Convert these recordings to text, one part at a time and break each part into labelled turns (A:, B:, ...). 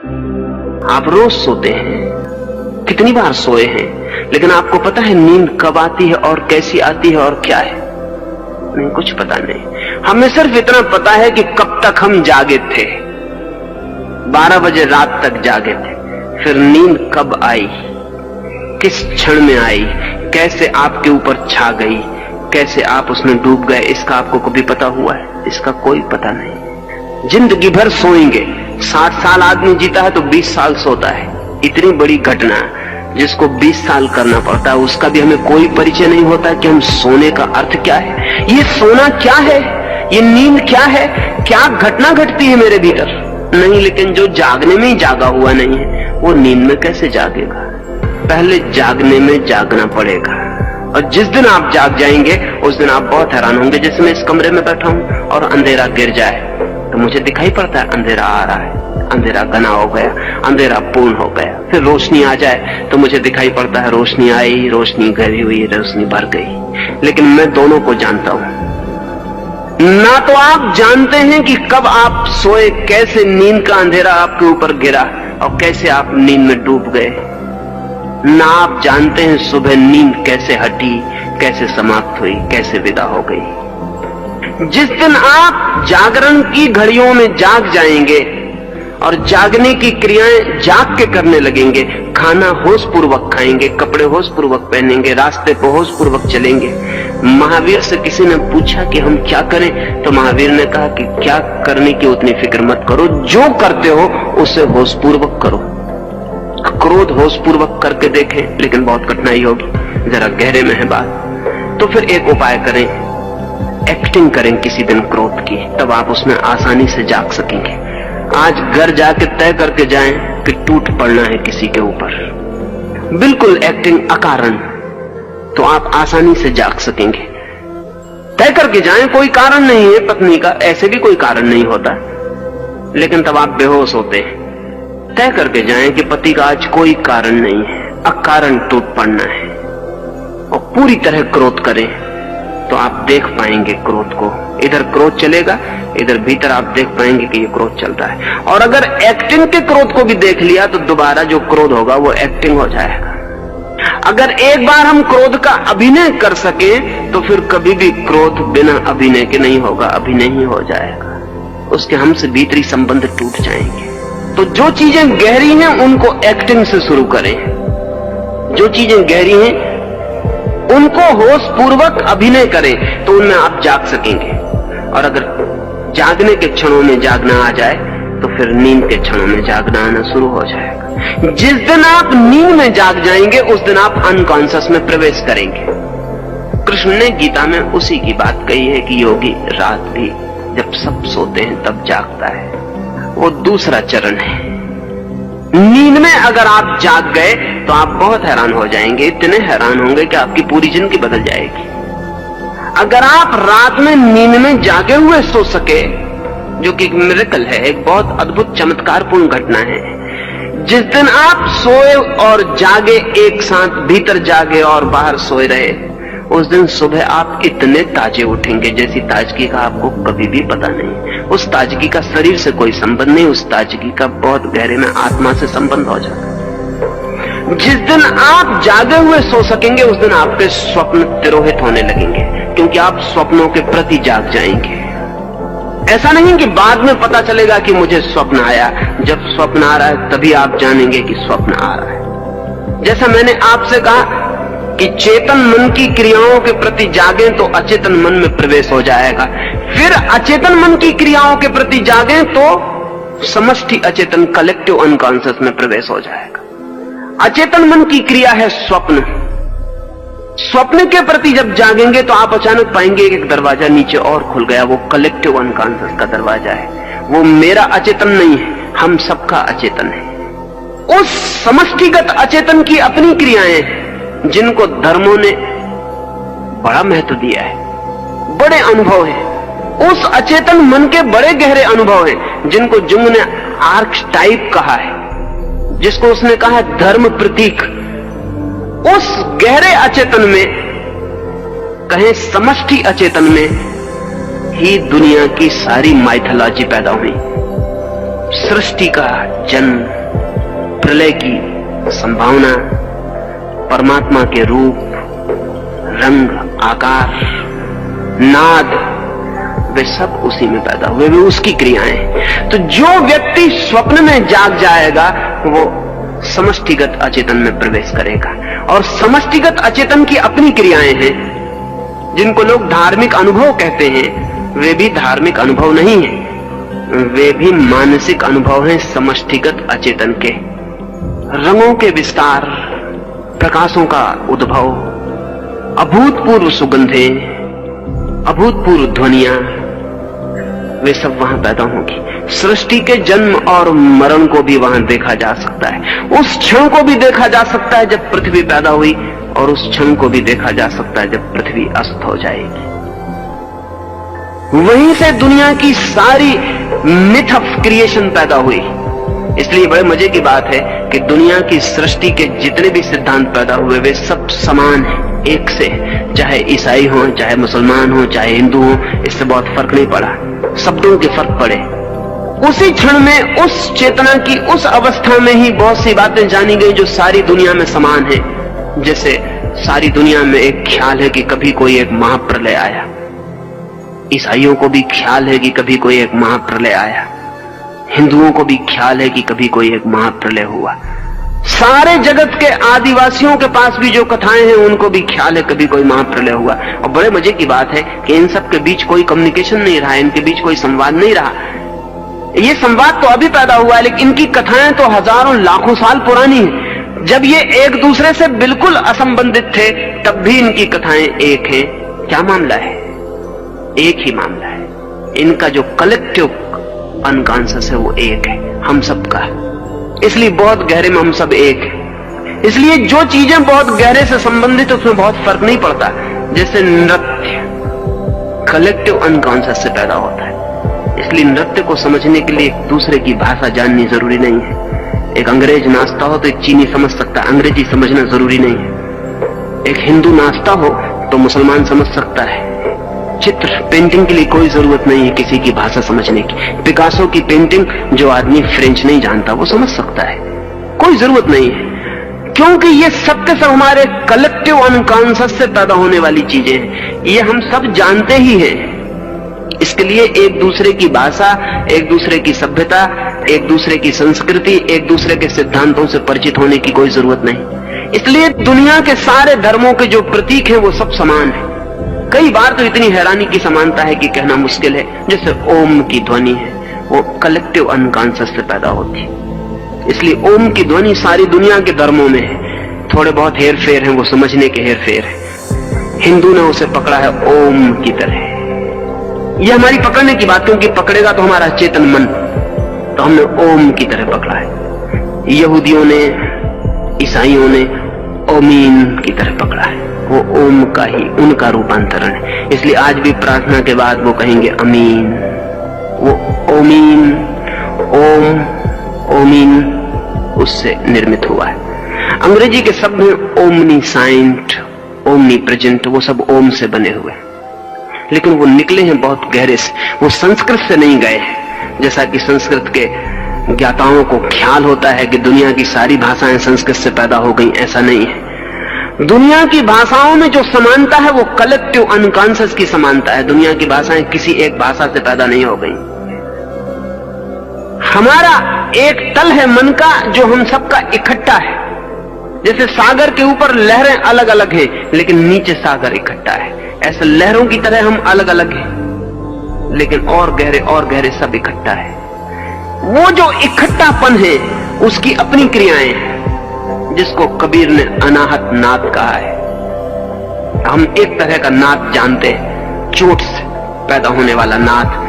A: आप रोज सोते हैं, कितनी बार सोए हैं, लेकिन आपको पता है नींद कब आती है और कैसी आती है और क्या है? नहीं, कुछ पता नहीं। हमें सिर्फ इतना पता है कि कब तक हम जागे थे, 12 बजे रात तक जागे थे। फिर नींद कब आई, किस क्षण में आई, कैसे आपके ऊपर छा गई, कैसे आप उसमें डूब गए, इसका आपको कभी पता हुआ है? इसका कोई पता नहीं। जिंदगी भर सोएंगे, 60 साल आदमी जीता है तो 20 साल सोता है। इतनी बड़ी घटना जिसको 20 साल करना पड़ता है, उसका भी हमें कोई परिचय नहीं होता कि हम सोने का अर्थ क्या है, ये सोना क्या है, ये नींद क्या है, क्या घटना घटती है मेरे भीतर? नहीं, लेकिन जो जागने में ही जागा हुआ नहीं है वो नींद में कैसे जागेगा? पहले जागने में जागना पड़ेगा, और जिस दिन आप जाग जाएंगे उस दिन आप बहुत हैरान होंगे। जैसे मैं इस कमरे में बैठा हूं और अंधेरा गिर जाए तो मुझे दिखाई पड़ता है अंधेरा आ रहा है, अंधेरा घना हो गया, अंधेरा पूर्ण हो गया। फिर रोशनी आ जाए तो मुझे दिखाई पड़ता है रोशनी आई, रोशनी घरी हुई, रोशनी भर गई। लेकिन मैं दोनों को जानता हूं। ना तो आप जानते हैं कि कब आप सोए, कैसे नींद का अंधेरा आपके ऊपर गिरा और कैसे आप नींद में डूब गए, ना आप जानते हैं सुबह नींद कैसे हटी, कैसे समाप्त हुई, कैसे विदा हो गई। जिस दिन आप जागरण की घड़ियों में जाग जाएंगे और जागने की क्रियाएं जाग के करने लगेंगे, खाना होश पूर्वक खाएंगे, कपड़े होश पूर्वक पहनेंगे, रास्ते पर होश पूर्वक चलेंगे। महावीर से किसी ने पूछा कि हम क्या करें, तो महावीर ने कहा कि क्या करने की उतनी फिक्र मत करो, जो करते हो उसे होश पूर्वक करो। क्रोध होश पूर्वक करके देखें, लेकिन बहुत कठिनाई होगी, जरा गहरे में है बात। तो फिर एक उपाय करें, एक्टिंग करें किसी दिन क्रोध की, तब आप उसमें आसानी से जाग सकेंगे। आज घर जाके तय करके जाएं कि टूट पड़ना है किसी के ऊपर, बिल्कुल एक्टिंग अकारण, तो आप आसानी से जाग सकेंगे। तय करके जाएं, कोई कारण नहीं है पत्नी का, ऐसे भी कोई कारण नहीं होता, लेकिन तब आप बेहोश होते हैं। तय करके जाएं कि पति का आज कोई कारण नहीं है, अकारण टूट पड़ना है, और पूरी तरह क्रोध करें, तो आप देख पाएंगे क्रोध को। इधर क्रोध चलेगा, इधर भीतर आप देख पाएंगे कि ये क्रोध चलता है। और अगर एक्टिंग के क्रोध को भी देख लिया तो दोबारा जो क्रोध होगा वो एक्टिंग हो जाएगा। अगर एक बार हम क्रोध का अभिनय कर सके तो फिर कभी भी क्रोध बिना अभिनय के नहीं होगा, अभिनय ही हो जाएगा, उसके हमसे भीतरी संबंध टूट जाएंगे। तो जो चीजें गहरी हैं उनको एक्टिंग से शुरू करें, जो चीजें गहरी हैं उनको होश पूर्वक अभिनय करें, तो उनमें आप जाग सकेंगे। और अगर जागने के क्षणों में जागना आ जाए तो फिर नींद के क्षणों में जागना आना शुरू हो जाएगा। जिस दिन आप नींद में जाग जाएंगे उस दिन आप अनकॉन्शियस में प्रवेश करेंगे। कृष्ण ने गीता में उसी की बात कही है कि योगी रात भी जब सब सोते हैं तब जागता है, वो दूसरा चरण है। नींद में अगर आप जाग गए तो आप बहुत हैरान हो जाएंगे, इतने हैरान होंगे कि आपकी पूरी जिंदगी बदल जाएगी। अगर आप रात में नींद में जागे हुए सो सके, जो कि एक मिरेकल है, एक बहुत अद्भुत चमत्कारपूर्ण घटना है। जिस दिन आप सोए और जागे एक साथ, भीतर जागे और बाहर सोए रहे, उस दिन सुबह आप इतने ताजे उठेंगे जैसी ताजगी का आपको कभी भी पता नहीं। उस ताजगी का शरीर से कोई संबंध नहीं, उस ताजगी का बहुत गहरे में आत्मा से संबंध हो जाता है। जिस दिन आप जागे हुए सो सकेंगे उस दिन आपके स्वप्न तिरोहित होने लगेंगे, क्योंकि आप स्वप्नों के प्रति जाग जाएंगे। ऐसा नहीं कि बाद में पता चलेगा कि मुझे स्वप्न आया, जब स्वप्न आ रहा है तभी आप जानेंगे कि स्वप्न आ रहा है। जैसा मैंने आपसे कहा कि चेतन मन की क्रियाओं के प्रति जागे तो अचेतन मन में प्रवेश हो जाएगा, फिर अचेतन मन की क्रियाओं के प्रति जागे तो समष्टि अचेतन कलेक्टिव अनकॉन्शियस में प्रवेश हो जाएगा। अचेतन मन की क्रिया है स्वप्न। स्वप्न के प्रति जब जागेंगे तो आप अचानक पाएंगे एक दरवाजा नीचे और खुल गया, वो कलेक्टिव अनकॉन्शियस का दरवाजा है। वो मेरा अचेतन नहीं है, हम सबका अचेतन है। उस समष्टिगत अचेतन की अपनी क्रियाएं हैं जिनको धर्मों ने बड़ा महत्व दिया है, बड़े अनुभव है। उस अचेतन मन के बड़े गहरे अनुभव हैं जिनको जुंग ने आर्कटाइप कहा है, जिसको उसने कहा है धर्म प्रतीक। उस गहरे अचेतन में, कहें समष्टि अचेतन में ही दुनिया की सारी माइथोलॉजी पैदा हुई, सृष्टि का जन्म, प्रलय की संभावना, परमात्मा के रूप, रंग, आकार, नाद, वे सब उसी में पैदा हुए, वे उसकी क्रियाएं। तो जो व्यक्ति स्वप्न में जाग जाएगा वो समष्टिगत अचेतन में प्रवेश करेगा। और समष्टिगत अचेतन की अपनी क्रियाएं हैं, जिनको लोग धार्मिक अनुभव कहते हैं, वे भी धार्मिक अनुभव नहीं है, वे भी मानसिक अनुभव हैं समष्टिगत अचेतन के। रंगों के विस्तार, प्रकाशों का उद्भव, अभूतपूर्व सुगंधें, अभूतपूर्व ध्वनियां, वे सब वहां पैदा होंगी। सृष्टि के जन्म और मरण को भी वहां देखा जा सकता है। उस क्षण को भी देखा जा सकता है जब पृथ्वी पैदा हुई, और उस क्षण को भी देखा जा सकता है जब पृथ्वी अस्त हो जाएगी। वहीं से दुनिया की सारी मिथ ऑफ क्रिएशन पैदा हुई। इसलिए बड़े मजे की बात है कि दुनिया की सृष्टि के जितने भी सिद्धांत पैदा हुए वे सब समान हैं, एक से। चाहे ईसाई हो, चाहे मुसलमान हो, चाहे हिंदू हो, इससे बहुत फर्क नहीं पड़ा। शब्दों के फर्क पड़े। उसी क्षण में, उस चेतना की उस अवस्था में ही बहुत सी बातें जानी गई जो सारी दुनिया में समान है। जैसे सारी दुनिया में एक ख्याल है कि कभी कोई एक महाप्रलय आया। ईसाइयों को भी ख्याल है कि कभी कोई एक महाप्रलय आया, हिंदुओं को भी ख्याल है कि कभी कोई एक महाप्रलय हुआ। सारे जगत के आदिवासियों के पास भी जो कथाएं हैं उनको भी ख्याल है कभी कोई महाप्रलय हुआ। और बड़े मजे की बात है कि इन सब के बीच कोई कम्युनिकेशन नहीं रहा, इनके बीच कोई संवाद नहीं रहा। ये संवाद तो अभी पैदा हुआ है, लेकिन इनकी कथाएं तो हजारों लाखों साल पुरानी हैं। जब ये एक दूसरे से बिल्कुल असंबंधित थे तब भी इनकी कथाएं एक हैं। क्या मामला है? एक ही मामला है। इनका जो कलेक्टिव अनकॉन्शियस है वो एक है, हम सबका। इसलिए बहुत गहरे में हम सब एक हैं। इसलिए जो चीजें बहुत गहरे से संबंधित है उसमें बहुत फर्क नहीं पड़ता। जैसे नृत्य कलेक्टिव अनकॉन्शियस से पैदा होता है, इसलिए नृत्य को समझने के लिए एक दूसरे की भाषा जाननी जरूरी नहीं है। एक अंग्रेज नाचता हो तो एक चीनी समझ सकता है, अंग्रेजी समझना जरूरी नहीं है। एक हिंदू नाचता हो तो मुसलमान समझ सकता है। चित्र पेंटिंग के लिए कोई जरूरत नहीं है किसी की भाषा समझने की। पिकासो की पेंटिंग जो आदमी फ्रेंच नहीं जानता वो समझ सकता है, कोई जरूरत नहीं है, क्योंकि ये सब के सब हमारे कलेक्टिव अनकॉन्शियस से पैदा होने वाली चीजें हैं। ये हम सब जानते ही हैं। इसके लिए एक दूसरे की भाषा, एक दूसरे की सभ्यता, एक दूसरे की संस्कृति, एक दूसरे के सिद्धांतों से परिचित होने की कोई जरूरत नहीं। इसलिए दुनिया के सारे धर्मों के जो प्रतीक हैं वो सब समान है। कई बार तो इतनी हैरानी की समानता है कि कहना मुश्किल है। जैसे ओम की ध्वनि है, वो कलेक्टिव अनकॉन्शियस से पैदा होती है। इसलिए ओम की ध्वनि सारी दुनिया के धर्मों में है। थोड़े बहुत हेर फेर हैं, वो समझने के हेर फेर है। हिंदू ने उसे पकड़ा है ओम की तरह। यह हमारी पकड़ने की बात, क्योंकि पकड़ेगा तो हमारा चेतन मन, तो हमने ओम की तरह पकड़ा है। यहूदियों ने, ईसाइयों ने ओमीन की तरह पकड़ा है। वो ओम का ही उनका रूपांतरण है। इसलिए आज भी प्रार्थना के बाद वो कहेंगे अमीन। वो ओमीन, ओम, ओमीन उससे निर्मित हुआ है। अंग्रेजी के शब्द हैं ओमनीसाइंट, ओमनी प्रेजेंट, वो सब ओम से बने हुए, लेकिन वो निकले हैं बहुत गहरे से। वो संस्कृत से नहीं गए हैं, जैसा कि संस्कृत के ज्ञाताओं को ख्याल होता है कि दुनिया की सारी भाषाएं संस्कृत से पैदा हो गई। ऐसा नहीं है। दुनिया की भाषाओं में जो समानता है वो कलेक्टिव अनकॉन्शियस की समानता है। दुनिया की भाषाएं किसी एक भाषा से पैदा नहीं हो गई। हमारा एक तल है मन का जो हम सबका इकट्ठा है। जैसे सागर के ऊपर लहरें अलग अलग हैं, लेकिन नीचे सागर इकट्ठा है। ऐसे लहरों की तरह हम अलग अलग हैं, लेकिन और गहरे सब इकट्ठा है। वो जो इकट्ठापन है उसकी अपनी क्रियाएं हैं, जिसको कबीर ने अनाहत नाद कहा है। हम एक तरह का नाद जानते हैं, चोट से पैदा होने वाला नाद।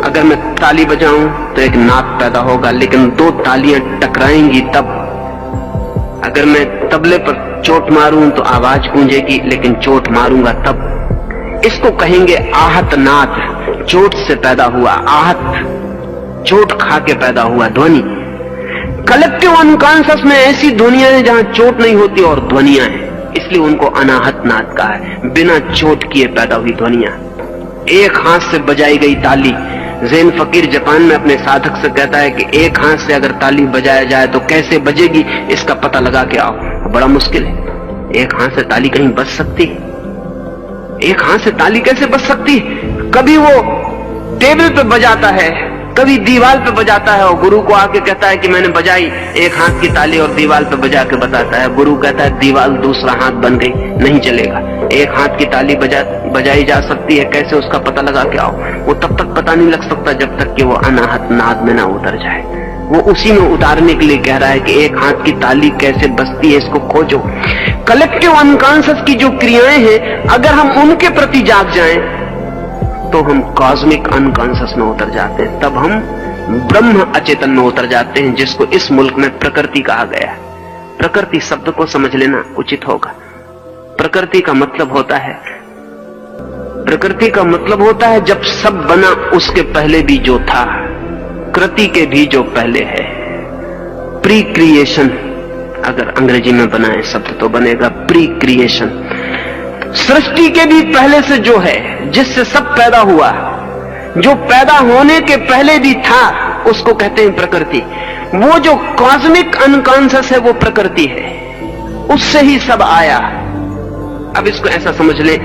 A: अगर मैं ताली बजाऊं तो एक नाद पैदा होगा, लेकिन दो तालियां टकराएंगी तब। अगर मैं तबले पर चोट मारूं तो आवाज गूंजेगी, लेकिन चोट मारूंगा तब। इसको कहेंगे आहत नाद। चोट से पैदा हुआ आहत, चोट खा के पैदा हुआ ध्वनि। कलेक्टिव अनकॉन्शियस में ऐसी ध्वनियां हैं जहां चोट नहीं होती और ध्वनियां हैं, इसलिए उनको अनाहत नाद कहा है। बिना चोट किए पैदा हुई ध्वनियां। एक हाथ से बजाई गई ताली ज़ैन फकीर जापान में अपने साधक से कहता है कि एक हाथ से अगर ताली बजाया जाए तो कैसे बजेगी इसका पता लगा के आओ। बड़ा मुश्किल है, एक हाथ से ताली कहीं बज सकती है? एक हाथ से ताली कैसे बज सकती है? कभी वो टेबल पे बजाता है, कभी दीवार पे बजाता है और गुरु को आके कहता है कि मैंने बजाई एक हाथ की ताली और दीवार पे बजा के बताता है। गुरु कहता है दीवार दूसरा हाथ बन गई, नहीं चलेगा। एक हाथ की ताली बजाई जा सकती है, कैसे उसका पता लगा के आओ। वो तब तक पता नहीं लग सकता जब तक कि वो अनाहत नाद में ना उतर जाए। वो उसी में उतारने के लिए कह रहा है कि एक हाथ की ताली कैसे बजती है इसको खोजो। कलेक्टिव अनकॉन्शियस की जो क्रियाएं हैं, अगर हम उनके प्रति जाग जाएं तो हम कॉस्मिक अनकॉन्शियस में उतर जाते हैं, तब हम ब्रह्म अचेतन में उतर जाते हैं, जिसको इस मुल्क में प्रकृति कहा गया है। प्रकृति शब्द को समझ लेना उचित होगा। प्रकृति का मतलब होता है जब सब बना उसके पहले भी जो था, कृति के भी जो पहले है। प्री क्रिएशन अगर अंग्रेजी में बनाए शब्द तो बनेगा प्री क्रिएशन। सृष्टि के भी पहले से जो है, जिससे सब पैदा हुआ, जो पैदा होने के पहले भी था, उसको कहते हैं प्रकृति। वो जो कॉस्मिक अनकॉन्शियस है वो प्रकृति है, उससे ही सब आया। अब इसको ऐसा समझ ले,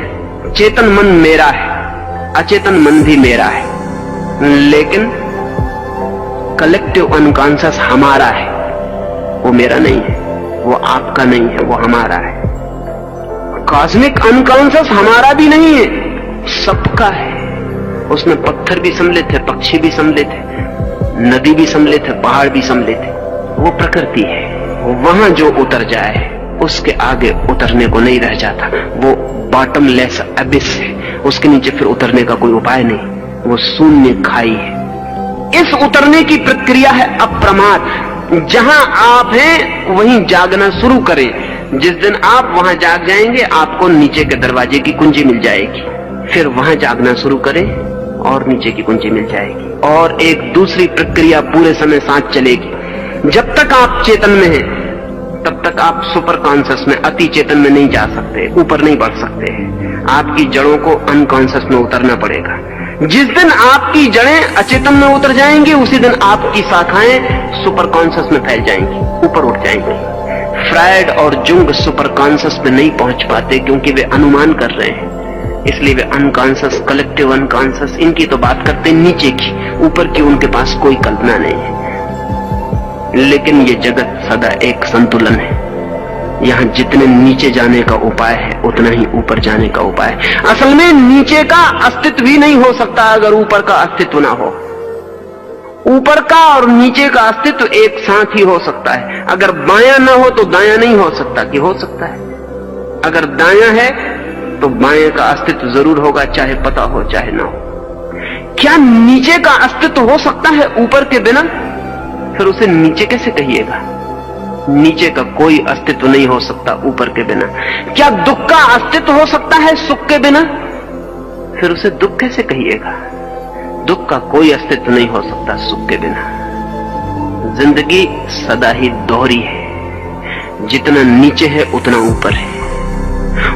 A: चेतन मन मेरा है, अचेतन मन भी मेरा है, लेकिन कलेक्टिव अनकॉन्शियस हमारा है। वो मेरा नहीं है, वो आपका नहीं है, वो हमारा है। कॉस्मिक अनकॉन्शियस हमारा भी नहीं है, सबका है। उसमें पत्थर भी सम्मिलित थे, पक्षी भी सम्मिलित थे, नदी भी सम्मिलित है, पहाड़ भी सम्मिलित है। वो प्रकृति है। वहां जो उतर जाए उसके आगे उतरने को नहीं रह जाता। वो बॉटमलेस अबिस है, उसके नीचे फिर उतरने का कोई उपाय नहीं। वो शून्य खाई है। इस उतरने की प्रक्रिया है अप्रमाद। जहां आप हैं वहीं जागना शुरू करें। जिस दिन आप वहां जाग जाएंगे, आपको नीचे के दरवाजे की कुंजी मिल जाएगी। फिर वहां जागना शुरू करें और नीचे की कुंजी मिल जाएगी। और एक दूसरी प्रक्रिया पूरे समय साथ चलेगी। जब तक आप चेतन में हैं, तब तक आप सुपर कॉन्शियस में, अति चेतन में नहीं जा सकते, ऊपर नहीं बढ़ सकते। आपकी जड़ों को अनकॉन्शियस में उतरना पड़ेगा। जिस दिन आपकी जड़ें अचेतन में उतर जाएंगी, उसी दिन आपकी शाखाएं सुपर कॉन्शियस में फैल जाएंगी, ऊपर उठ जाएंगी। फ्रायड और जुंग सुपर कॉन्शियस में नहीं पहुंच पाते क्योंकि वे अनुमान कर रहे हैं। इसलिए वे अनकॉन्शियस, कलेक्टिव अनकॉन्शियस, इनकी तो बात करते हैं नीचे की, ऊपर की उनके पास कोई कल्पना नहीं है। लेकिन ये जगत सदा एक संतुलन है। यहां जितने नीचे जाने का उपाय है, उतना ही ऊपर जाने का उपाय है। असल में नीचे का अस्तित्व ही नहीं हो सकता अगर ऊपर का अस्तित्व ना हो। ऊपर का और नीचे का अस्तित्व एक साथ ही हो सकता है। अगर बायां ना हो तो दायां नहीं हो सकता, कि हो सकता है? अगर दायां है तो बाएं का अस्तित्व जरूर होगा, चाहे पता हो चाहे ना हो। क्या नीचे का अस्तित्व हो सकता है ऊपर के बिना? फिर उसे नीचे कैसे कहिएगा? नीचे का कोई अस्तित्व नहीं हो सकता ऊपर के बिना। क्या दुख का अस्तित्व हो सकता है सुख के बिना? फिर उसे दुख कैसे कहिएगा? दुख का कोई अस्तित्व नहीं हो सकता सुख के बिना। जिंदगी सदा ही दोहरी है। जितना नीचे है उतना ऊपर है।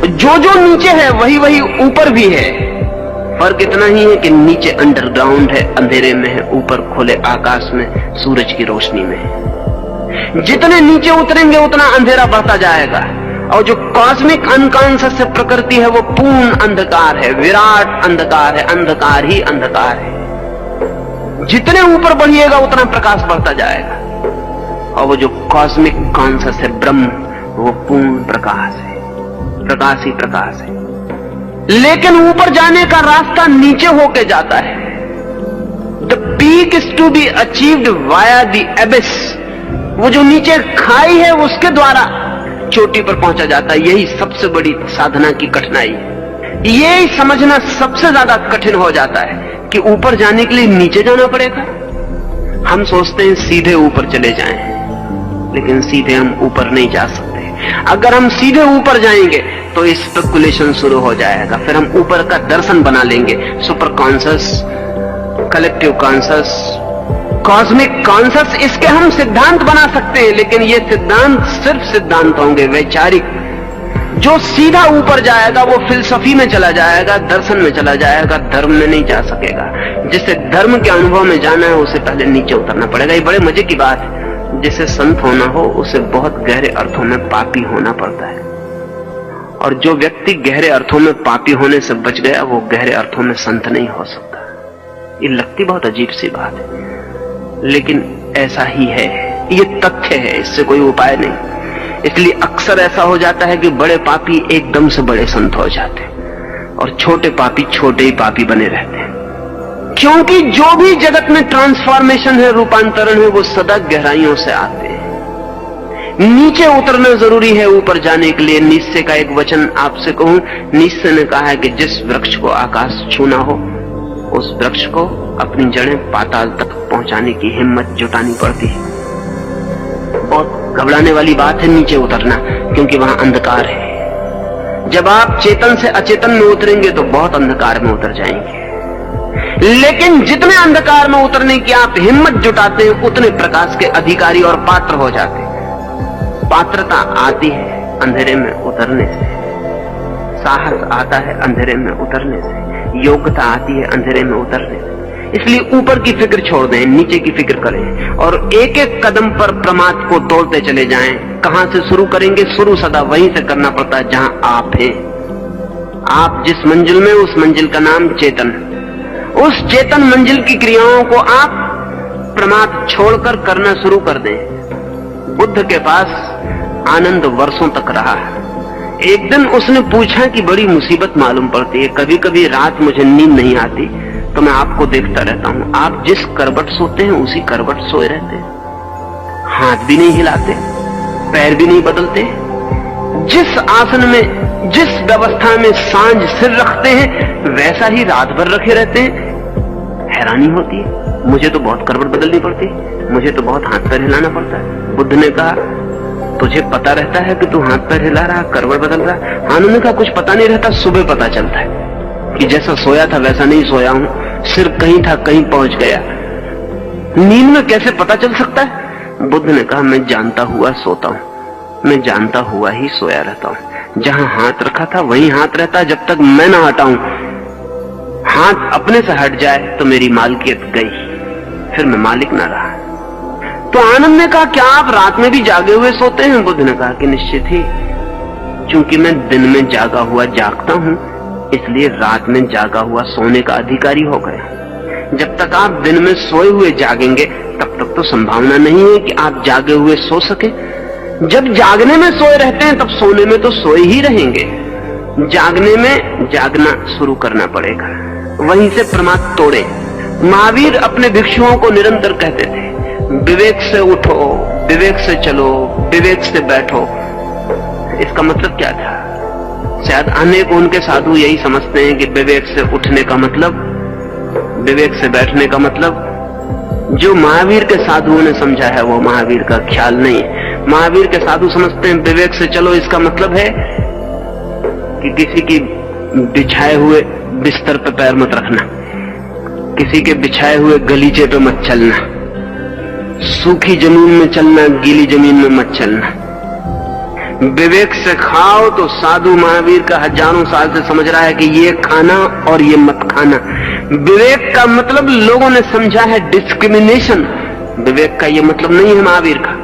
A: जो जो नीचे है वही वही ऊपर भी है। फर्क इतना ही है कि नीचे अंडरग्राउंड है, अंधेरे में है, ऊपर खुले आकाश में, सूरज की रोशनी में। जितने नीचे उतरेंगे उतना अंधेरा बढ़ता जाएगा। और जो कॉस्मिक अनकॉन्शियस से प्रकृति है वो पूर्ण अंधकार है, विराट अंधकार है, अंधकार ही अंधकार है। जितने ऊपर बढ़िएगा उतना प्रकाश बढ़ता जाएगा। और वो जो कॉस्मिक कॉन्शियस है ब्रह्म, वो पूर्ण प्रकाश है, प्रकाश ही प्रकाश है। लेकिन ऊपर जाने का रास्ता नीचे होके जाता है। The peak is to be achieved via the abyss. वो जो नीचे खाई है उसके द्वारा चोटी पर पहुंचा जाता है। यही सबसे बड़ी साधना की कठिनाई है। यही समझना सबसे ज्यादा कठिन हो जाता है कि ऊपर जाने के लिए नीचे जाना पड़ेगा। हम सोचते हैं सीधे ऊपर चले जाएं, लेकिन सीधे हम ऊपर नहीं जा सकते। अगर हम सीधे ऊपर जाएंगे तो स्पेकुलेशन शुरू हो जाएगा। फिर हम ऊपर का दर्शन बना लेंगे, super conscious, collective conscious, cosmic conscious. इसके हम सिद्धांत बना सकते हैं, लेकिन ये सिद्धांत सिर्फ सिद्धांत होंगे, वैचारिक। जो सीधा ऊपर जाएगा वो फिलसफी में चला जाएगा, दर्शन में चला जाएगा, धर्म में नहीं जा सकेगा। जिसे धर्म के अनुभव में जाना है उसे पहले नीचे उतरना पड़ेगा। ये बड़े मजे की बात है। जिसे संत होना हो उसे बहुत गहरे अर्थों में पापी होना पड़ता है, और जो व्यक्ति गहरे अर्थों में पापी होने से बच गया वो गहरे अर्थों में संत नहीं हो सकता। ये लगती बहुत अजीब सी बात है, लेकिन ऐसा ही है, ये तथ्य है, इससे कोई उपाय नहीं। इसलिए अक्सर ऐसा हो जाता है कि बड़े पापी एकदम से बड़े संत हो जाते हैं और छोटे पापी छोटे ही पापी बने रहते हैं, क्योंकि जो भी जगत में ट्रांसफॉर्मेशन है, रूपांतरण है, वो सदा गहराइयों से आते हैं। नीचे उतरना जरूरी है ऊपर जाने के लिए। नीचे का एक वचन आपसे कहूं, नीचे ने कहा है कि जिस वृक्ष को आकाश छूना हो उस वृक्ष को अपनी जड़ें पाताल तक पहुंचाने की हिम्मत जुटानी पड़ती है। बहुत घबराने वाली बात है नीचे उतरना, क्योंकि वहां अंधकार है। जब आप चेतन से अचेतन में उतरेंगे तो बहुत अंधकार में उतर जाएंगे, लेकिन जितने अंधकार में उतरने की आप हिम्मत जुटाते हैं उतने प्रकाश के अधिकारी और पात्र हो जाते हैं। पात्रता आती है अंधेरे में उतरने से, साहस आता है अंधेरे में उतरने से, योग्यता आती है अंधेरे में उतरने से। इसलिए ऊपर की फिक्र छोड़ दें, नीचे की फिक्र करें और एक एक कदम पर प्रमाद को तोड़ते चले जाएं। कहां से शुरू करेंगे? शुरू सदा वहीं से करना पड़ता है जहां आप हैं। आप जिस मंजिल में, उस मंजिल का नाम चेतन। उस चेतन मंजिल की क्रियाओं को आप प्रमाद छोड़कर करना शुरू कर दें। बुद्ध के पास आनंद वर्षों तक रहा है। एक दिन उसने पूछा कि बड़ी मुसीबत मालूम पड़ती है, कभी कभी रात मुझे नींद नहीं आती तो मैं आपको देखता रहता हूं। आप जिस करवट सोते हैं उसी करवट सोए रहते हैं, हाथ भी नहीं हिलाते, पैर भी नहीं बदलते, जिस आसन में, जिस व्यवस्था में सांझ सिर रखते हैं वैसा ही रात भर रखे रहते हैं। हैरानी होती है, मुझे तो बहुत करवट बदलनी पड़ती, मुझे तो बहुत हाथ पैर हिलाना पड़ता है। बुद्ध ने कहा तुझे पता रहता है कि तू हाथ पैर हिला रहा, करवट बदल रहा? हाँ, उन्होंने कहा कुछ पता नहीं रहता, सुबह पता चलता है कि जैसा सोया था वैसा नहीं सोया हूं, सिर कहीं था कहीं पहुंच गया। नींद में कैसे पता चल सकता है? बुद्ध ने कहा मैं जानता हुआ सोता हूं, मैं जानता हुआ ही सोया रहता हूं। जहां हाथ रखा था वहीं हाथ रहता है जब तक मैं ना हटाऊं। हाथ अपने से हट जाए तो मेरी मालकियत गई, फिर मैं मालिक ना रहा। तो आनंद ने कहा क्या आप रात में भी जागे हुए सोते हैं? बुद्ध ने कहा कि निश्चित ही, क्योंकि मैं दिन में जागा हुआ जागता हूं इसलिए रात में जागा हुआ सोने का अधिकारी हो गया। जब तक आप दिन में सोए हुए जागेंगे तब तक तो संभावना नहीं है कि आप जागे हुए सो सके। जब जागने में सोए रहते हैं तब सोने में तो सोए ही रहेंगे। जागने में जागना शुरू करना पड़ेगा, वहीं से प्रमाद तोड़े। महावीर अपने भिक्षुओं को निरंतर कहते थे विवेक से उठो, विवेक से चलो, विवेक से बैठो। इसका मतलब क्या था? शायद अनेक उनके साधु यही समझते हैं कि विवेक से उठने का मतलब, विवेक से बैठने का मतलब, जो महावीर के साधुओं ने समझा है वो महावीर का ख्याल नहीं है। महावीर के साधु समझते हैं विवेक से चलो, इसका मतलब है कि किसी की बिछाए हुए बिस्तर पर पैर मत रखना, किसी के बिछाए हुए गलीचे पे मत चलना, सूखी जमीन में चलना, गीली जमीन में मत चलना। विवेक से खाओ तो साधु महावीर का हजारों साल से समझ रहा है कि ये खाना और ये मत खाना। विवेक का मतलब लोगों ने समझा है डिस्क्रिमिनेशन, विवेक का ये मतलब नहीं है महावीर का।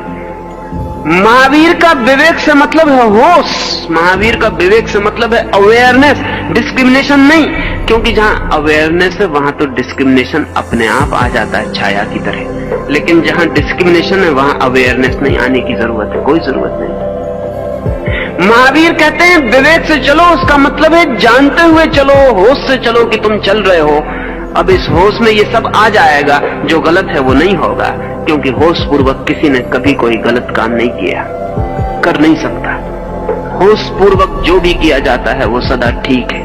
A: महावीर का विवेक से मतलब है होश, महावीर का विवेक से मतलब है अवेयरनेस, डिस्क्रिमिनेशन नहीं। क्योंकि जहां अवेयरनेस है वहां तो डिस्क्रिमिनेशन अपने आप आ जाता है छाया की तरह, लेकिन जहां डिस्क्रिमिनेशन है वहां अवेयरनेस नहीं आने की जरूरत है, कोई जरूरत नहीं। महावीर कहते हैं विवेक से चलो, उसका मतलब है जानते हुए चलो, होश से चलो कि तुम चल रहे हो। अब इस होश में ये सब आ जाएगा, जो गलत है वो नहीं होगा, क्योंकि होश पूर्वक किसी ने कभी कोई गलत काम नहीं किया, कर नहीं सकता। होश पूर्वक जो भी किया जाता है वो सदा ठीक है।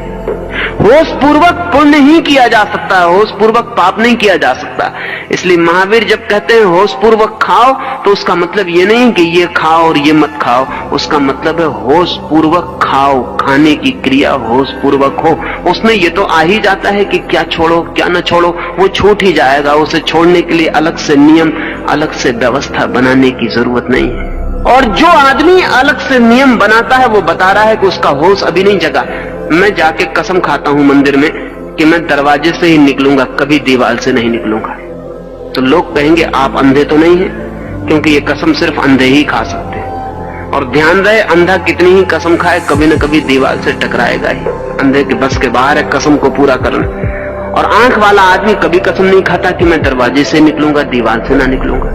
A: होश पूर्वक पुण्य ही किया जा सकता है, होश पूर्वक पाप नहीं किया जा सकता। इसलिए महावीर जब कहते हैं होश पूर्वक खाओ तो उसका मतलब ये नहीं कि ये खाओ और ये मत खाओ, उसका मतलब है होश पूर्वक खाओ, खाने की क्रिया होश पूर्वक हो। उसमें ये तो आ ही जाता है कि क्या छोड़ो क्या न छोड़ो, वो छूट ही जाएगा। उसे छोड़ने के लिए अलग से नियम, अलग से व्यवस्था बनाने की जरूरत नहीं है। और जो आदमी अलग से नियम बनाता है वो बता रहा है कि उसका होश अभी नहीं जगा। मैं जाके कसम खाता हूं मंदिर में कि मैं दरवाजे से ही निकलूंगा, कभी दीवार से नहीं निकलूंगा। तो लोग कहेंगे आप अंधे तो नहीं हैं, क्योंकि ये कसम सिर्फ अंधे ही खा सकते हैं। और ध्यान रहे, अंधा कितनी ही कसम खाए कभी न कभी दीवार से टकराएगा ही। अंधे के बस के बाहर है कसम को पूरा करना। और आंख वाला आदमी कभी कसम नहीं खाता कि मैं दरवाजे से निकलूंगा, दीवार से ना निकलूंगा।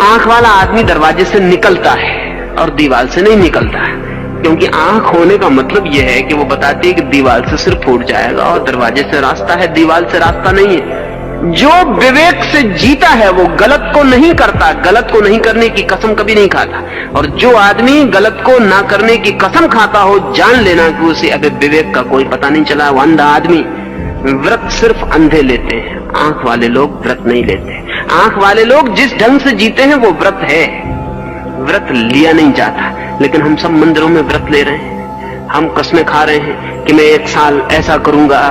A: आंख वाला आदमी दरवाजे से निकलता है और दीवार से नहीं निकलता है, क्योंकि आंख होने का मतलब यह है कि वो बताती है कि दीवार से सिर्फ फूट जाएगा और दरवाजे से रास्ता है, दीवार से रास्ता नहीं है। जो विवेक से जीता है वो गलत को नहीं करता, गलत को नहीं करने की कसम कभी नहीं खाता। और जो आदमी गलत को ना करने की कसम खाता हो, जान लेना कि उसे अभी विवेक का कोई पता नहीं चला। वो अंधा आदमी। व्रत सिर्फ अंधे लेते हैं, आंख वाले लोग व्रत नहीं लेते। आंख वाले लोग जिस ढंग से जीते हैं वो व्रत है, व्रत लिया नहीं जाता। लेकिन हम सब मंदिरों में व्रत ले रहे हैं, हम कस्में खा रहे हैं कि मैं 1 साल ऐसा करूंगा,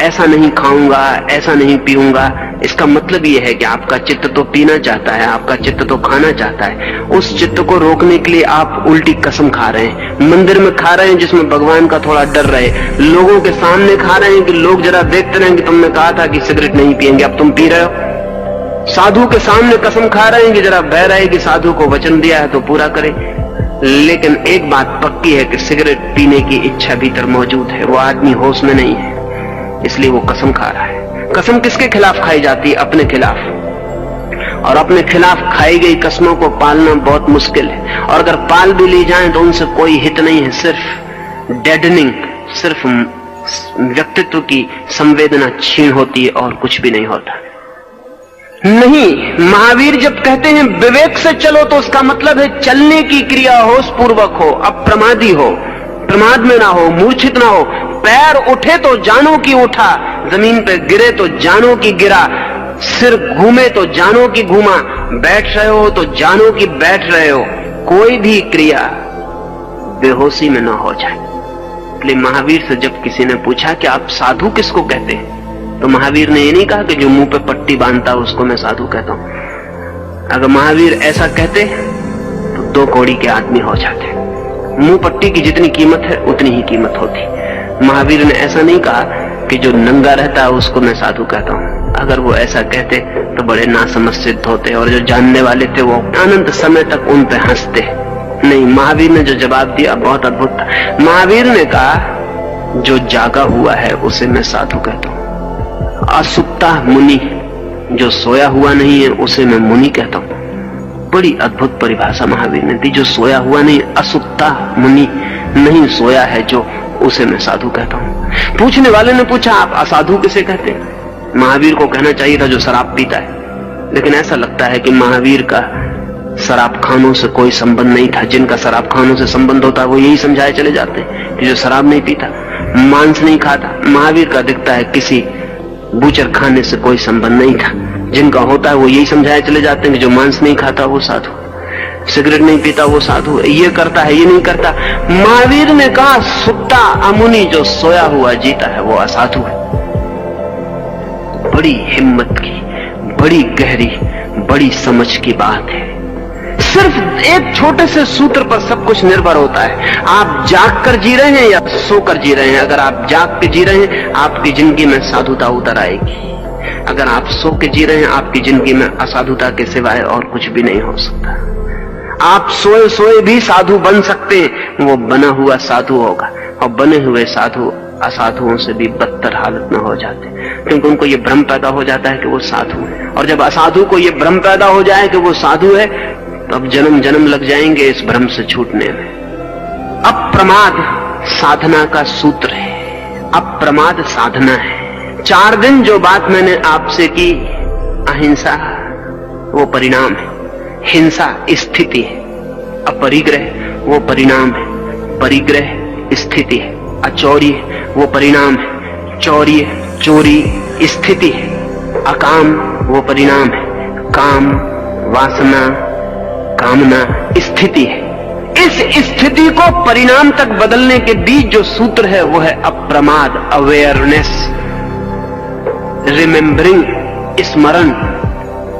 A: ऐसा नहीं खाऊंगा, ऐसा नहीं पीऊंगा। इसका मतलब यह है कि आपका चित्त तो पीना चाहता है, आपका चित्त तो खाना चाहता है। उस चित्त को रोकने के लिए आप उल्टी कसम खा रहे हैं, मंदिर में खा रहे हैं जिसमें भगवान का थोड़ा डर रहे, लोगों के सामने खा रहे हैं कि लोग जरा देखते रहें कि तुमने कहा था कि सिगरेट नहीं पिएंगे, अब तुम पी रहे हो। साधु के सामने कसम खा रहे हैं कि जरा बह रहे कि साधु को वचन दिया है तो पूरा करें। लेकिन एक बात पक्की है कि सिगरेट पीने की इच्छा भीतर मौजूद है, वो आदमी होश में नहीं है, इसलिए वो कसम खा रहा है। कसम किसके खिलाफ खाई जाती है? अपने खिलाफ। और अपने खिलाफ खाई गई कसमों को पालना बहुत मुश्किल है, और अगर पाल भी ली जाए तो उनसे कोई हित नहीं है, सिर्फ डेडनिंग, सिर्फ व्यक्तित्व की संवेदना छीन होती है और कुछ भी नहीं होता। नहीं, महावीर जब कहते हैं विवेक से चलो तो उसका मतलब है चलने की क्रिया होश पूर्वक हो, अप्रमादी हो, प्रमाद में ना हो, मूर्छित ना हो। पैर उठे तो जानो कि उठा, जमीन पे गिरे तो जानो कि गिरा, सिर घूमे तो जानो कि घूमा, बैठ रहे हो तो जानो कि बैठ रहे हो। कोई भी क्रिया बेहोशी में ना हो जाए। इसलिए महावीर से जब किसी ने पूछा कि आप साधु किसको कहते हैं, तो महावीर ने ये नहीं कहा कि जो मुंह पे पट्टी बांधता उसको मैं साधु कहता हूं। अगर महावीर ऐसा कहते तो 2 कौड़ी के आदमी हो जाते। मुंह पट्टी की जितनी कीमत है उतनी ही कीमत होती। महावीर ने ऐसा नहीं कहा कि जो नंगा रहता है उसको मैं साधु कहता हूं। अगर वो ऐसा कहते तो बड़े नासमझ सिद्ध होते, और जो जानने वाले थे वो अनंत समय तक उन पे हंसते। नहीं, महावीर ने जो जवाब दिया बहुत अद्भुत था। महावीर ने कहा जो जागा हुआ है उसे मैं साधु कहता हूं। असुप्ता मुनि, जो सोया हुआ नहीं है उसे मैं मुनि कहता हूं। बड़ी अद्भुत परिभाषा महावीर ने दी। जो सोया हुआ नहीं, असुप्ता मुनि, नहीं सोया है जो, उसे मैं साधु कहता हूं। पूछने वाले ने पूछा आप असाधु किसे कहते हैं? महावीर को कहना चाहिए था जो शराब पीता है, लेकिन ऐसा लगता है कि महावीर का शराब खानों से कोई संबंध नहीं था। जिनका शराब खानों से संबंध होता है वो यही समझाए चले जाते हैं कि जो शराब नहीं पीता, मांस नहीं खाता। महावीर का दिखता है किसी बूचर खाने से कोई संबंध नहीं था। जिनका होता है वो यही समझाए चले जाते हैं कि जो मांस नहीं खाता वो साधु, सिगरेट नहीं पीता वो साधु है, ये करता है ये नहीं करता। महावीर ने कहा सुप्ता अमुनि, जो सोया हुआ जीता है वो असाधु है। बड़ी हिम्मत की, बड़ी गहरी, बड़ी समझ की बात है। सिर्फ एक छोटे से सूत्र पर सब कुछ निर्भर होता है। आप जाग कर जी रहे हैं या सोकर जी रहे हैं। अगर आप जाग के जी रहे हैं आपकी जिंदगी में साधुता उतर आएगी। अगर आप सो के जी रहे हैं आपकी जिंदगी में असाधुता के सिवाय और कुछ भी नहीं हो सकता। आप सोए सोए भी साधु बन सकते हैं, वो बना हुआ साधु होगा, और बने हुए साधु असाधुओं से भी बदतर हालत में हो जाते, क्योंकि उनको ये भ्रम पैदा हो जाता है कि वो साधु है। और जब असाधु को ये भ्रम पैदा हो जाए कि वो साधु है, तो अब जन्म जन्म लग जाएंगे इस भ्रम से छूटने में। अप्रमाद साधना का सूत्र है, अप्रमाद साधना है। 4 दिन जो बात मैंने आपसे की, अहिंसा वो परिणाम है, हिंसा स्थिति है, अपरिग्रह वो परिणाम है, परिग्रह स्थिति है, अचौर्य वो परिणाम है, चौर्य चोरी स्थिति है, अकाम वो परिणाम है, काम वासना कामना स्थिति है। इस स्थिति को परिणाम तक बदलने के बीच जो सूत्र है वो है अप्रमाद, अवेयरनेस, रिमेम्बरिंग, स्मरण।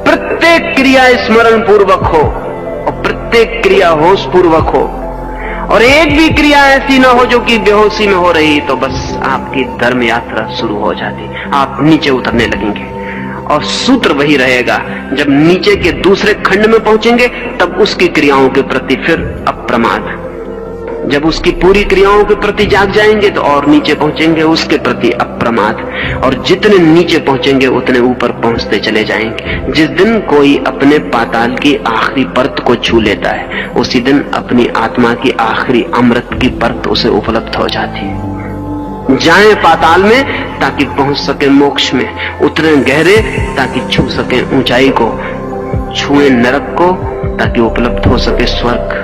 A: प्रत्येक क्रिया स्मरण पूर्वक हो और प्रत्येक क्रिया होश पूर्वक हो। और एक भी क्रिया ऐसी ना हो जो कि बेहोशी में हो रही, तो बस आपकी धर्म यात्रा शुरू हो जाती, आप नीचे उतरने लगेंगे। और सूत्र वही रहेगा, जब नीचे के दूसरे खंड में पहुंचेंगे तब उसकी क्रियाओं के प्रति फिर अप्रमाद, जब उसकी पूरी क्रियाओं के प्रति जाग जाएंगे तो और नीचे पहुंचेंगे उसके प्रति अप्रमाद, और जितने नीचे पहुंचेंगे उतने ऊपर पहुंचते चले जाएंगे। जिस दिन कोई अपने पाताल की आखिरी परत को छू लेता है, उसी दिन अपनी आत्मा की आखिरी अमृत की परत उसे उपलब्ध हो जाती है। जाएं पाताल में ताकि पहुंच सके मोक्ष में, उतरे गहरे ताकि छू सके ऊंचाई को, छुए नरक को ताकि उपलब्ध हो सके स्वर्ग।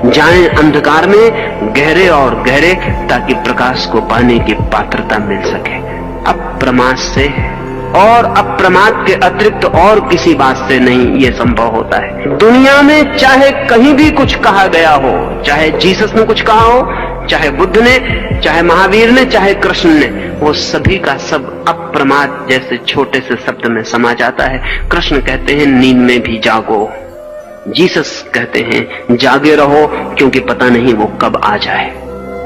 A: जाएं अंधकार में गहरे और गहरे ताकि प्रकाश को पाने की पात्रता मिल सके। अप्रमाद से और अप्रमाद के अतिरिक्त और किसी बात से नहीं ये संभव होता है। दुनिया में चाहे कहीं भी कुछ कहा गया हो, चाहे जीसस ने कुछ कहा हो, चाहे बुद्ध ने, चाहे महावीर ने, चाहे कृष्ण ने, वो सभी का सब अप्रमाद जैसे छोटे से शब्द में समा जाता है। कृष्ण कहते हैं नींद में भी जागो, जीसस कहते हैं जागे रहो क्योंकि पता नहीं वो कब आ जाए।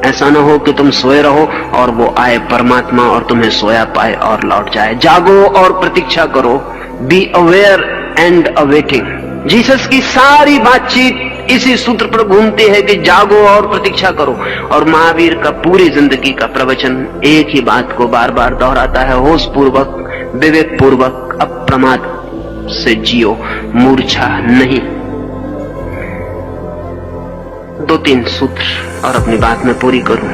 A: ऐसा ना हो कि तुम सोए रहो और वो आए परमात्मा और तुम्हें सोया पाए और लौट जाए। जागो और प्रतीक्षा करो, be aware and awaiting. Jesus की सारी बातचीत इसी सूत्र पर घूमती है कि जागो और प्रतीक्षा करो, और महावीर का पूरी जिंदगी का प्रवचन एक ही बात को बार बार दोहराता है, होश पूर्वक, विवेक पूर्वक, अप्रमाद से जियो, मूर्छा नहीं। 2-3 सूत्र और अपनी बात में पूरी करूं।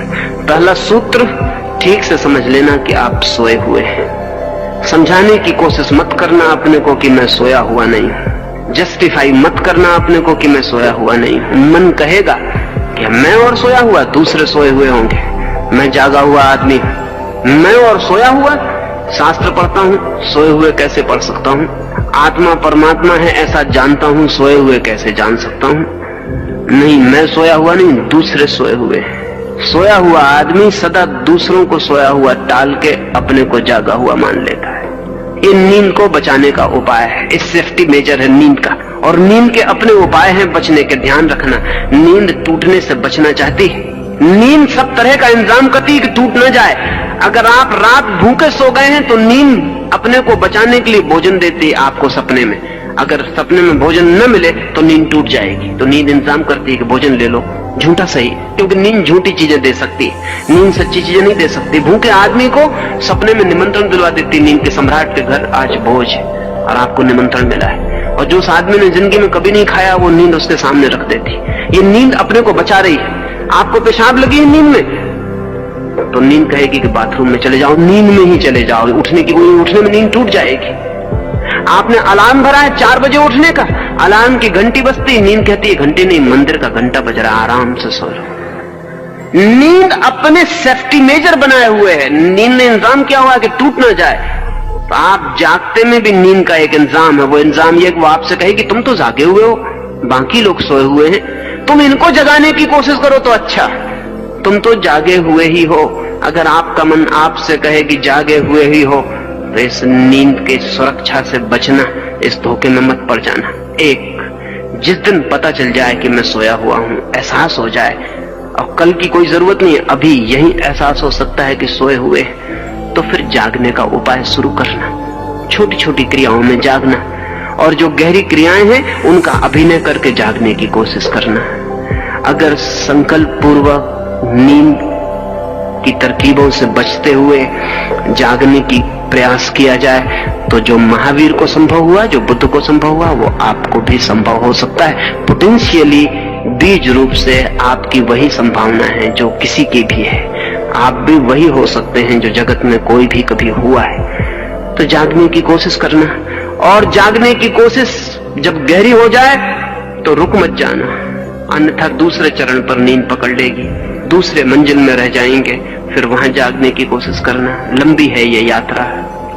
A: पहला सूत्र, ठीक से समझ लेना कि आप सोए हुए हैं। समझाने की कोशिश मत करना अपने को कि मैं सोया हुआ नहीं हूं। जस्टिफाई मत करना अपने को कि मैं सोया हुआ नहीं हूं। मन कहेगा कि मैं और सोया हुआ, दूसरे सोए हुए होंगे, मैं जागा हुआ आदमी हूं। मैं और सोया हुआ, शास्त्र पढ़ता हूं, सोए हुए कैसे पढ़ सकता हूं? आत्मा परमात्मा है ऐसा जानता हूं, सोए हुए कैसे जान सकता हूं? नहीं, मैं सोया हुआ नहीं, दूसरे सोए हुए हैं। सोया हुआ आदमी सदा दूसरों को सोया हुआ टाल के अपने को जागा हुआ मान लेता है। ये नींद को बचाने का उपाय है, इस सेफ्टी मेजर है नींद का, और नींद के अपने उपाय हैं बचने के। ध्यान रखना, नींद टूटने से बचना चाहती है। नींद सब तरह का इंतजाम करती है कि टूट न जाए। अगर आप रात भूखे सो गए हैं तो नींद अपने को बचाने के लिए भोजन देती है आपको सपने में। अगर सपने में भोजन न मिले तो नींद टूट जाएगी, तो नींद इंतजाम करती है कि भोजन ले लो, झूठा सही, क्योंकि नींद झूठी चीजें दे सकती है, नींद सच्ची चीजें नहीं दे सकती। भूखे आदमी को सपने में निमंत्रण दिलवा देती नींद के सम्राट के घर आज भोज है और आपको निमंत्रण मिला है, और जो उस आदमी ने जिंदगी में कभी नहीं खाया वो नींद उसके सामने रख देती। ये नींद अपने को बचा रही है। आपको पेशाब लगी है नींद में, तो नींद कहेगी कि बाथरूम में चले जाओ, नींद में ही चले जाओ, उठने में नींद टूट जाएगी। आपने अलार्म भरा है 4 बजे उठने का, अलार्म की घंटी बजती, नींद कहती है घंटी नहीं, मंदिर का घंटा बज रहा, आराम से सो लो। नींद अपने सेफ्टी मेजर बनाए हुए है, नींद ने इंतजाम किया हुआ है कि टूट ना जाए। तो आप जागते में भी नींद का एक इंतजाम है। वो इंतजाम ये कि वो आपसे कहे कि तुम तो जागे हुए हो, बाकी लोग सोए हुए हैं, तुम इनको जगाने की कोशिश करो तो अच्छा, तुम तो जागे हुए ही हो। अगर आपका मन आपसे कहे कि जागे हुए ही हो, तो इस नींद के सुरक्षा से बचना, इस धोखे में मत पड़ जाना। एक, जिस दिन पता चल जाए कि मैं सोया हुआ हूं, एहसास हो जाए, और कल की कोई जरूरत नहीं है, अभी यही एहसास हो सकता है कि सोए हुए, तो फिर जागने का उपाय शुरू करना, छोटी छोटी क्रियाओं में जागना, और जो गहरी क्रियाएं हैं उनका अभिनय करके जागने की कोशिश करना। अगर संकल्प पूर्वक नींद की तरकीबों से बचते हुए जागने की प्रयास किया जाए तो जो महावीर को संभव हुआ, जो बुद्ध को संभव हुआ, वो आपको भी संभव हो सकता है। पोटेंशियली बीज रूप से आपकी वही संभावना है जो किसी की भी है। आप भी वही हो सकते हैं जो जगत में कोई भी कभी हुआ है। तो जागने की कोशिश करना, और जागने की कोशिश जब गहरी हो जाए तो रुक मत जाना, अन्यथा दूसरे चरण पर नींद पकड़ लेगी, दूसरे मंजिल में रह जाएंगे। फिर वहां जागने की कोशिश करना। लंबी है ये यात्रा,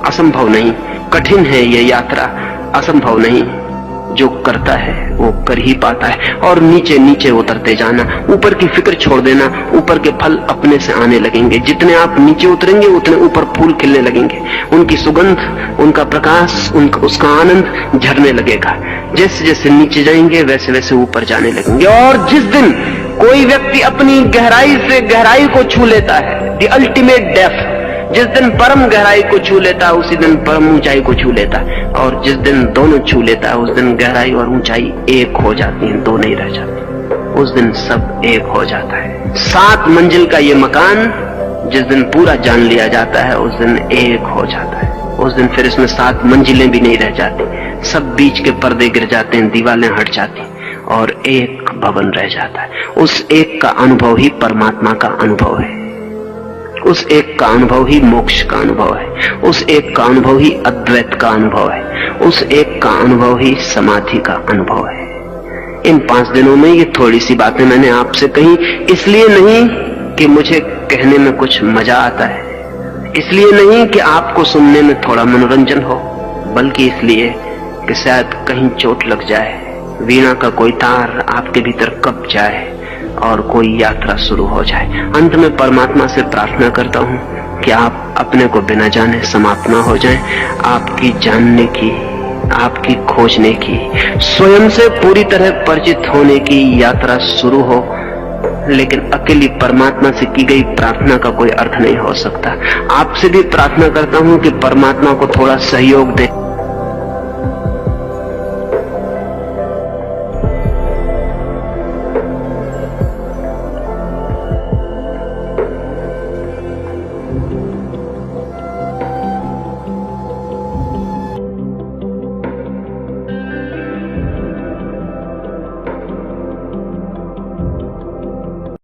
A: असंभव नहीं। कठिन है ये यात्रा, असंभव नहीं। जो करता है वो कर ही पाता है। और नीचे नीचे उतरते जाना, ऊपर की फिक्र छोड़ देना, ऊपर के फल अपने से आने लगेंगे। जितने आप नीचे उतरेंगे उतने ऊपर फूल खिलने लगेंगे, उनकी सुगंध, उनका प्रकाश, उसका आनंद झरने लगेगा। जैसे जैसे नीचे जाएंगे वैसे वैसे ऊपर जाने लगेंगे। और जिस दिन कोई व्यक्ति अपनी गहराई से गहराई को छू लेता है, द अल्टीमेट डेप्थ। जिस दिन परम गहराई को छू लेता है उसी दिन परम ऊंचाई को छू लेता है, और जिस दिन दोनों छू लेता है उस दिन गहराई और ऊंचाई एक हो जाती हैं, दो नहीं रह जाती। उस दिन सब एक हो जाता है। 7 मंजिल का ये मकान जिस दिन पूरा जान लिया जाता है उस दिन एक हो जाता है। उस दिन फिर इसमें 7 मंजिलें भी नहीं रह जाती, सब बीच के पर्दे गिर जाते हैं, दीवारें हट जाती और एक भवन रह जाता है। उस एक का अनुभव ही परमात्मा का अनुभव है, उस एक का अनुभव ही मोक्ष का अनुभव है, उस एक का अनुभव ही अद्वैत का अनुभव है, उस एक का अनुभव ही समाधि का अनुभव है। इन 5 दिनों में ये थोड़ी सी बातें मैंने आपसे कही, इसलिए नहीं कि मुझे कहने में कुछ मजा आता है, इसलिए नहीं कि आपको सुनने में थोड़ा मनोरंजन हो, बल्कि इसलिए कि शायद कहीं चोट लग जाए, वीणा का कोई तार आपके भीतर कब जाए और कोई यात्रा शुरू हो जाए। अंत में परमात्मा से प्रार्थना करता हूं कि आप अपने को बिना जाने समाप्त ना हो जाएं, आपकी जानने की, आपकी खोजने की, स्वयं से पूरी तरह परिचित होने की यात्रा शुरू हो। लेकिन अकेली परमात्मा से की गई प्रार्थना का कोई अर्थ नहीं हो सकता। आपसे भी प्रार्थना करता हूं कि परमात्मा को थोड़ा सहयोग दे।